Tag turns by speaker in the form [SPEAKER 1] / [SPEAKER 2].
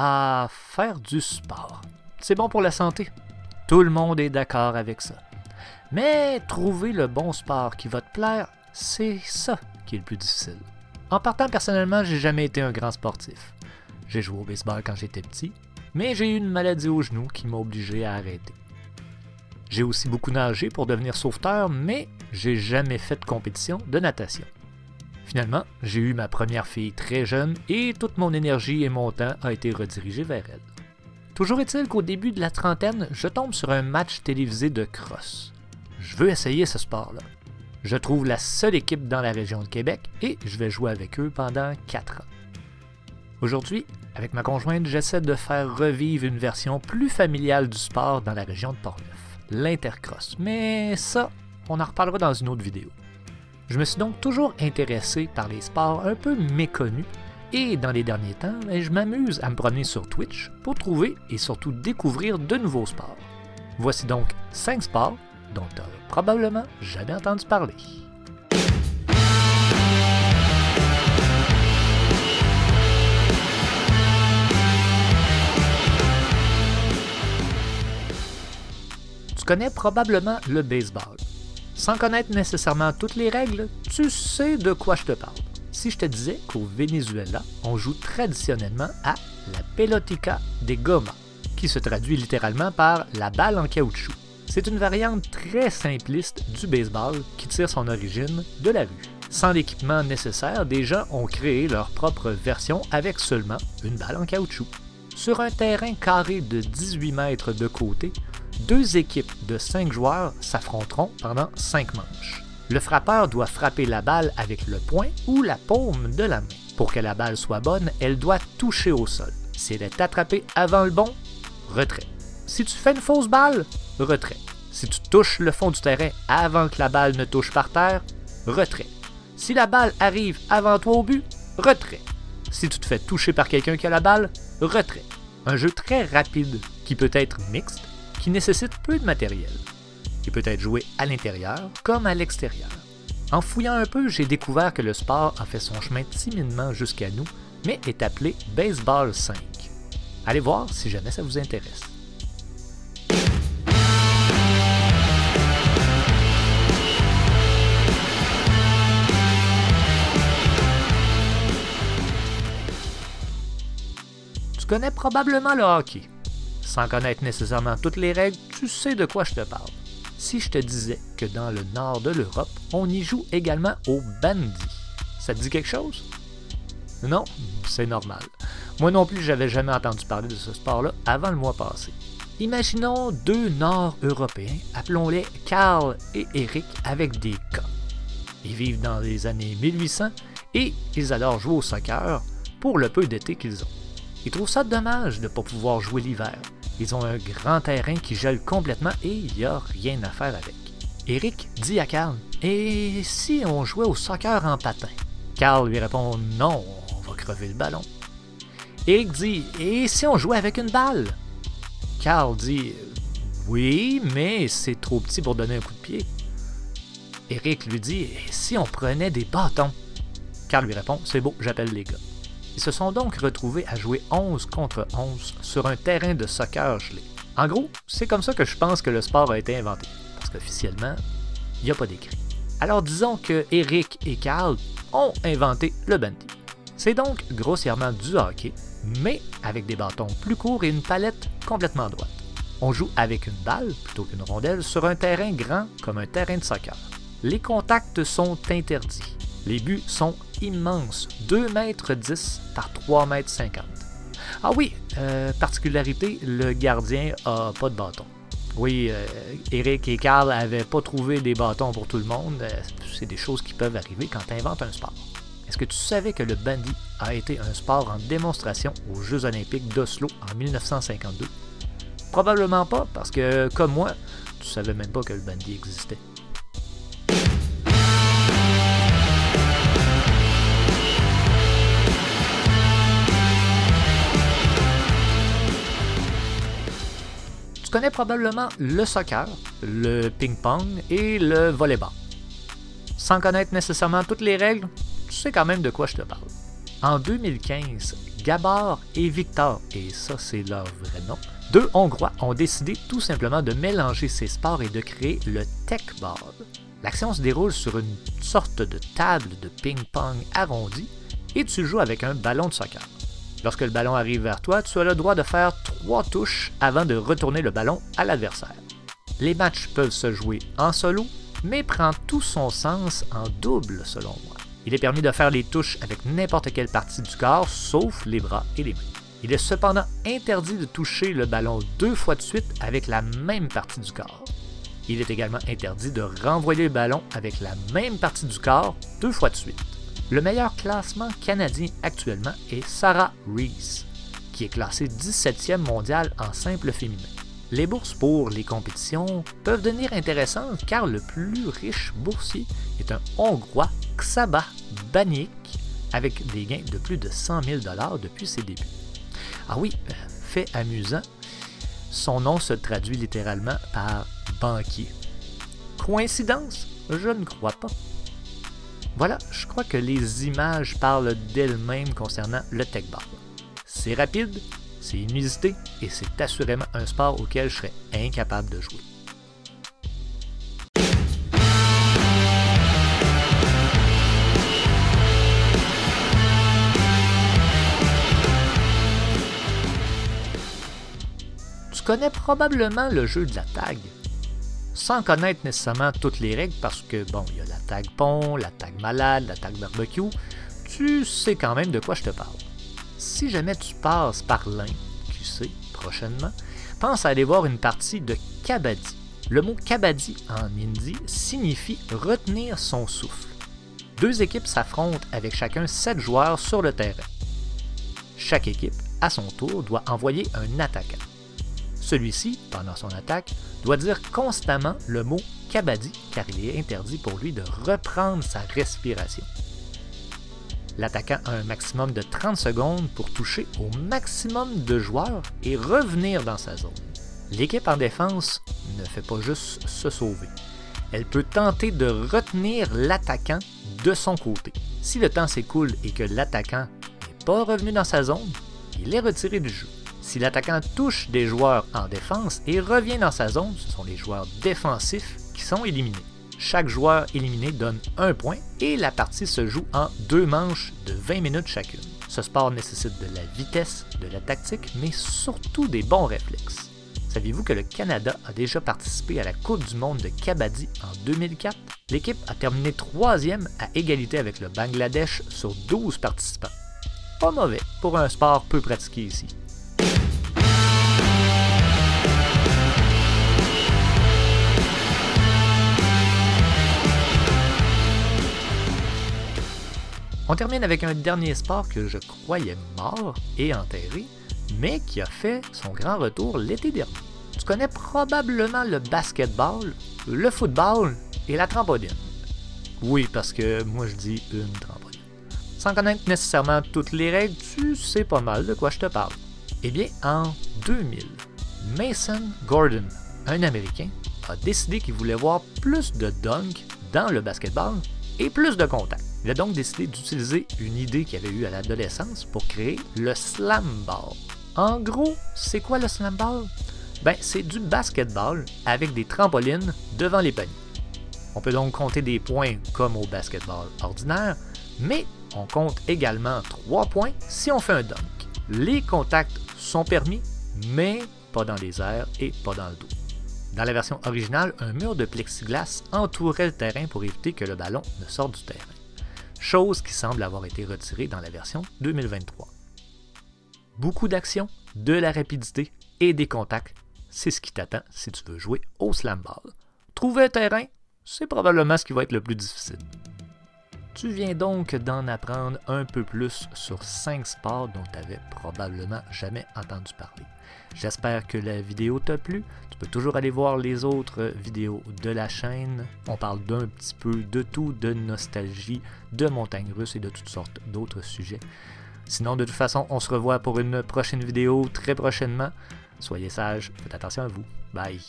[SPEAKER 1] à faire du sport. C'est bon pour la santé. Tout le monde est d'accord avec ça. Mais trouver le bon sport qui va te plaire, c'est ça qui est le plus difficile. En partant, personnellement, j'ai jamais été un grand sportif. J'ai joué au baseball quand j'étais petit, mais j'ai eu une maladie au genou qui m'a obligé à arrêter. J'ai aussi beaucoup nagé pour devenir sauveteur, mais j'ai jamais fait de compétition de natation. Finalement, j'ai eu ma première fille très jeune et toute mon énergie et mon temps a été redirigé vers elle. Toujours est-il qu'au début de la trentaine, je tombe sur un match télévisé de cross. Je veux essayer ce sport-là. Je trouve la seule équipe dans la région de Québec et je vais jouer avec eux pendant 4 ans. Aujourd'hui, avec ma conjointe, j'essaie de faire revivre une version plus familiale du sport dans la région de Portneuf, l'intercross. Mais ça, on en reparlera dans une autre vidéo. Je me suis donc toujours intéressé par les sports un peu méconnus et dans les derniers temps, je m'amuse à me promener sur Twitch pour trouver et surtout découvrir de nouveaux sports. Voici donc 5 sports dont tu n'as probablement jamais entendu parler. Tu connais probablement le baseball. Sans connaître nécessairement toutes les règles, tu sais de quoi je te parle. Si je te disais qu'au Venezuela, on joue traditionnellement à la pelotica de goma, qui se traduit littéralement par la balle en caoutchouc. C'est une variante très simpliste du baseball qui tire son origine de la rue. Sans l'équipement nécessaire, des gens ont créé leur propre version avec seulement une balle en caoutchouc. Sur un terrain carré de 18 mètres de côté, 2 équipes de 5 joueurs s'affronteront pendant 5 manches. Le frappeur doit frapper la balle avec le poing ou la paume de la main. Pour que la balle soit bonne, elle doit toucher au sol. Si elle est attrapée avant le bon, retrait. Si tu fais une fausse balle, retrait. Si tu touches le fond du terrain avant que la balle ne touche par terre, retrait. Si la balle arrive avant toi au but, retrait. Si tu te fais toucher par quelqu'un qui a la balle, retrait. Un jeu très rapide qui peut être mixte, qui nécessite peu de matériel, qui peut être joué à l'intérieur comme à l'extérieur. En fouillant un peu, j'ai découvert que le sport a fait son chemin timidement jusqu'à nous, mais est appelé Baseball 5. Allez voir si jamais ça vous intéresse. Tu connais probablement le hockey. Sans connaître nécessairement toutes les règles, tu sais de quoi je te parle. Si je te disais que dans le nord de l'Europe, on y joue également au bandy, ça te dit quelque chose? Non, c'est normal. Moi non plus, j'avais jamais entendu parler de ce sport-là avant le mois passé. Imaginons 2 Nord-Européens, appelons-les Carl et Eric avec des K. Ils vivent dans les années 1800 et ils adorent jouer au soccer pour le peu d'été qu'ils ont. Ils trouvent ça dommage de ne pas pouvoir jouer l'hiver. Ils ont un grand terrain qui gèle complètement et il n'y a rien à faire avec. Eric dit à Carl « Et si on jouait au soccer en patin? » Carl lui répond « Non, on va crever le ballon. » Eric dit « Et si on jouait avec une balle? » Carl dit « Oui, mais c'est trop petit pour donner un coup de pied. » Eric lui dit « Et si on prenait des bâtons? » Carl lui répond « C'est beau, j'appelle les gars. » Ils se sont donc retrouvés à jouer 11 contre 11 sur un terrain de soccer gelé. En gros, c'est comme ça que je pense que le sport a été inventé, parce qu'officiellement, il n'y a pas d'écrit. Alors disons que Eric et Carl ont inventé le bandy. C'est donc grossièrement du hockey, mais avec des bâtons plus courts et une palette complètement droite. On joue avec une balle plutôt qu'une rondelle sur un terrain grand comme un terrain de soccer. Les contacts sont interdits. Les buts sont immenses, 2,10 m par 3,50 m. Ah oui, particularité, le gardien n'a pas de bâton. Oui, Eric et Carl n'avaient pas trouvé des bâtons pour tout le monde. C'est des choses qui peuvent arriver quand tu inventes un sport. Est-ce que tu savais que le bandy a été un sport en démonstration aux Jeux olympiques d'Oslo en 1952? Probablement pas, parce que, comme moi, tu savais même pas que le bandy existait. Tu connais probablement le soccer, le ping-pong et le volley-ball. Sans connaître nécessairement toutes les règles, tu sais quand même de quoi je te parle. En 2015, Gabor et Victor, et ça c'est leur vrai nom, deux Hongrois ont décidé tout simplement de mélanger ces sports et de créer le Tekball. L'action se déroule sur une sorte de table de ping-pong arrondie et tu joues avec un ballon de soccer. Lorsque le ballon arrive vers toi, tu as le droit de faire 3 touches avant de retourner le ballon à l'adversaire. Les matchs peuvent se jouer en solo, mais prend tout son sens en double selon moi. Il est permis de faire les touches avec n'importe quelle partie du corps, sauf les bras et les mains. Il est cependant interdit de toucher le ballon 2 fois de suite avec la même partie du corps. Il est également interdit de renvoyer le ballon avec la même partie du corps 2 fois de suite. Le meilleur classement canadien actuellement est Sarah Reese, qui est classée 17e mondiale en simple féminin. Les bourses pour les compétitions peuvent devenir intéressantes car le plus riche boursier est un Hongrois, Csaba Banic, avec des gains de plus de 100 000 $ depuis ses débuts. Ah oui, fait amusant, son nom se traduit littéralement par banquier. Coïncidence? Je ne crois pas. Voilà, je crois que les images parlent d'elles-mêmes concernant le Tekball. C'est rapide, c'est inusité et c'est assurément un sport auquel je serais incapable de jouer. Tu connais probablement le jeu de la tag, sans connaître nécessairement toutes les règles parce que, bon, il y a la tag pont, la tag malade, la tag barbecue, tu sais quand même de quoi je te parle. Si jamais tu passes par l'Inde, qui sait, prochainement, pense à aller voir une partie de Kabaddi. Le mot Kabaddi en hindi signifie retenir son souffle. 2 équipes s'affrontent avec chacun 7 joueurs sur le terrain. Chaque équipe, à son tour, doit envoyer un attaquant. Celui-ci, pendant son attaque, doit dire constamment le mot Kabaddi car il est interdit pour lui de reprendre sa respiration. L'attaquant a un maximum de 30 secondes pour toucher au maximum de joueurs et revenir dans sa zone. L'équipe en défense ne fait pas juste se sauver. Elle peut tenter de retenir l'attaquant de son côté. Si le temps s'écoule et que l'attaquant n'est pas revenu dans sa zone, il est retiré du jeu. Si l'attaquant touche des joueurs en défense et revient dans sa zone, ce sont les joueurs défensifs qui sont éliminés. Chaque joueur éliminé donne 1 point et la partie se joue en 2 manches de 20 minutes chacune. Ce sport nécessite de la vitesse, de la tactique, mais surtout des bons réflexes. Saviez-vous que le Canada a déjà participé à la Coupe du monde de Kabaddi en 2004? L'équipe a terminé 3e à égalité avec le Bangladesh sur 12 participants. Pas mauvais pour un sport peu pratiqué ici. On termine avec un dernier sport que je croyais mort et enterré, mais qui a fait son grand retour l'été dernier. Tu connais probablement le basketball, le football et la trampoline. Oui, parce que moi je dis une trampoline. Sans connaître nécessairement toutes les règles, tu sais pas mal de quoi je te parle. Eh bien, en 2000, Mason Gordon, un Américain, a décidé qu'il voulait voir plus de dunk dans le basketball et plus de contact. Il a donc décidé d'utiliser une idée qu'il avait eue à l'adolescence pour créer le slam ball. En gros, c'est quoi le slam ball? Ben, c'est du basketball avec des trampolines devant les paniers. On peut donc compter des points comme au basketball ordinaire, mais on compte également 3 points si on fait un dunk. Les contacts sont permis, mais pas dans les airs et pas dans le dos. Dans la version originale, un mur de plexiglas entourait le terrain pour éviter que le ballon ne sorte du terrain. Chose qui semble avoir été retirée dans la version 2023. Beaucoup d'action, de la rapidité et des contacts, c'est ce qui t'attend si tu veux jouer au slam ball. Trouver un terrain, c'est probablement ce qui va être le plus difficile. Tu viens donc d'en apprendre un peu plus sur 5 sports dont tu n'avais probablement jamais entendu parler. J'espère que la vidéo t'a plu. Tu peux toujours aller voir les autres vidéos de la chaîne. On parle d'un petit peu de tout, de nostalgie, de montagnes russes et de toutes sortes d'autres sujets. Sinon, de toute façon, on se revoit pour une prochaine vidéo très prochainement. Soyez sages, faites attention à vous. Bye!